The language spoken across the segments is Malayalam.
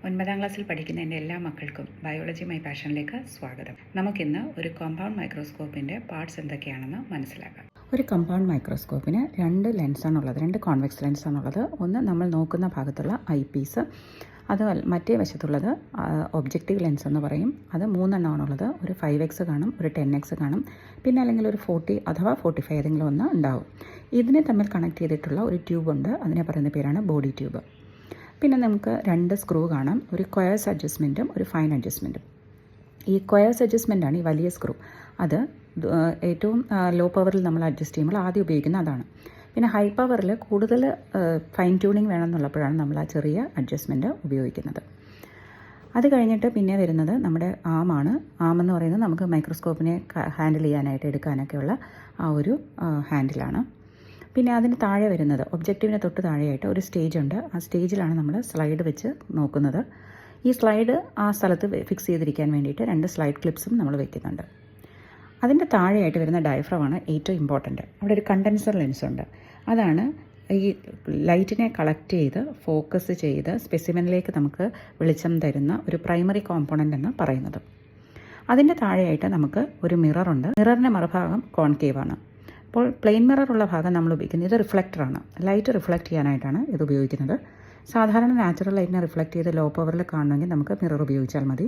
9ാം ക്ലാസ്സിൽ പഠിക്കുന്ന എൻ്റെ എല്ലാ മക്കൾക്കും ബയോളജി മൈ പാഷനിലേക്ക് സ്വാഗതം. നമുക്കിന്ന് ഒരു കോമ്പൗണ്ട് മൈക്രോസ്കോപ്പിൻ്റെ പാർട്സ് എന്തൊക്കെയാണെന്ന് മനസ്സിലാക്കാം. ഒരു കോമ്പൗണ്ട് മൈക്രോസ്കോപ്പിന് രണ്ട് ലെൻസാണുള്ളത്, രണ്ട് കോൺവെക്സ് ലെൻസാണുള്ളത്. ഒന്ന് നമ്മൾ നോക്കുന്ന ഭാഗത്തുള്ള ഐ പീസ്, അത് മറ്റേ വശത്തുള്ളത് ഒബ്ജക്റ്റീവ് ലെൻസ് എന്ന് പറയും. അത് 3 എണ്ണമാണുള്ളത്. ഒരു 5x കാണും, ഒരു 10x കാണും, പിന്നെ അല്ലെങ്കിൽ ഒരു 40 അഥവാ 45 ഏതെങ്കിലും ഒന്ന് ഉണ്ടാവും. ഇതിനെ തമ്മിൽ കണക്ട് ചെയ്തിട്ടുള്ള ഒരു ട്യൂബുണ്ട്, അതിനെ പറയുന്ന പേരാണ് ബോഡി ട്യൂബ്. പിന്നെ നമുക്ക് 2 സ്ക്രൂ കാണാം, ഒരു കൊയേഴ്സ് അഡ്ജസ്റ്റ്മെൻറ്റും ഒരു ഫൈൻ അഡ്ജസ്റ്റ്മെൻറ്റും. ഈ കൊയേഴ്സ് അഡ്ജസ്റ്റ്മെൻറ്റാണ് ഈ വലിയ സ്ക്രൂ. അത് ഏറ്റവും ലോ പവറിൽ നമ്മൾ അഡ്ജസ്റ്റ് ചെയ്യുമ്പോൾ ആദ്യം ഉപയോഗിക്കുന്ന അതാണ്. പിന്നെ ഹൈ പവറിൽ കൂടുതൽ ഫൈൻ ട്യൂണിങ് വേണമെന്നുള്ളപ്പോഴാണ് നമ്മൾ ആ ചെറിയ അഡ്ജസ്റ്റ്മെൻറ്റ് ഉപയോഗിക്കുന്നത്. അത് കഴിഞ്ഞിട്ട് പിന്നെ വരുന്നത് നമ്മുടെ ആമാണ്. ആമെന്ന് പറയുന്നത് നമുക്ക് മൈക്രോസ്കോപ്പിനെ ഹാൻഡിൽ ചെയ്യാനായിട്ട് എടുക്കാനൊക്കെയുള്ള ആ ഒരു ഹാൻഡിലാണ്. പിന്നെ അതിന് താഴെ വരുന്നത് ഒബ്ജക്റ്റീവിന് തൊട്ട് താഴെയായിട്ട് ഒരു സ്റ്റേജ് ഉണ്ട്. ആ സ്റ്റേജിലാണ് നമ്മൾ സ്ലൈഡ് വെച്ച് നോക്കുന്നത്. ഈ സ്ലൈഡ് ആ സ്ഥലത്ത് ഫിക്സ് ചെയ്തിരിക്കാൻ വേണ്ടിയിട്ട് 2 സ്ലൈഡ് ക്ലിപ്സും നമ്മൾ വെക്കുന്നുണ്ട്. അതിൻ്റെ താഴെയായിട്ട് വരുന്ന ഡയഫ്രമാണ് ഏറ്റവും ഇമ്പോർട്ടൻറ്റ്. അവിടെ ഒരു കണ്ടൻസർ ലെൻസ് ഉണ്ട്. അതാണ് ഈ ലൈറ്റിനെ കളക്ട് ചെയ്ത് ഫോക്കസ് ചെയ്ത് സ്പെസിമെനിലേക്ക് നമുക്ക് വെളിച്ചം തരുന്ന ഒരു പ്രൈമറി കോമ്പോണൻ്റ് എന്ന് പറയുന്നത്. അതിൻ്റെ താഴെയായിട്ട് നമുക്ക് ഒരു മിററുണ്ട്. മിററിൻ്റെ മറുഭാഗം കോൺകേവ് ആണ്. അപ്പോൾ പ്ലെയിൻ മിറർ ഉള്ള ഭാഗം നമ്മൾ ഉപയോഗിക്കുന്നത് ഇത് റിഫ്ലക്ടറാണ്. ലൈറ്റ് റിഫ്ലക്റ്റ് ചെയ്യാനായിട്ടാണ് ഇത് ഉപയോഗിക്കുന്നത്. സാധാരണ നാച്ചുറൽ ലൈറ്റിനെ റിഫ്ലക്റ്റ് ചെയ്ത് ലോ പവറിൽ കാണണമെങ്കിൽ നമുക്ക് മിറർ ഉപയോഗിച്ചാൽ മതി.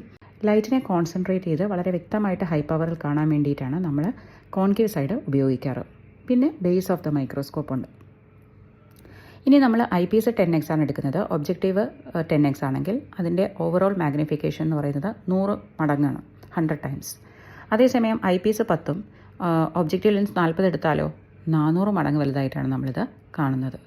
ലൈറ്റിനെ കോൺസെൻട്രേറ്റ് ചെയ്ത് വളരെ വ്യക്തമായിട്ട് ഹൈ പവറിൽ കാണാൻ വേണ്ടിയിട്ടാണ് നമ്മൾ കോൺകേവ് സൈഡ് ഉപയോഗിക്കാറ്. പിന്നെ ബേസ് ഓഫ് ദ മൈക്രോസ്കോപ്പ് ഉണ്ട്. ഇനി നമ്മൾ ഐ പീസ് 10x ആണ് എടുക്കുന്നത്. ഒബ്ജക്റ്റീവ് 10x ആണെങ്കിൽ അതിൻ്റെ ഓവറോൾ മാഗ്നിഫിക്കേഷൻ എന്ന് പറയുന്നത് 100 മടങ്ങാണ്, 100 ടൈംസ്. അതേസമയം ഐ പീസ് 10ഉം ഒബ്ജക്റ്റീവ് ലെൻസ് 40 എടുത്താലോ 400 മടങ്ങ് വലുതായിട്ടാണ് നമ്മളിത് കാണുന്നത്.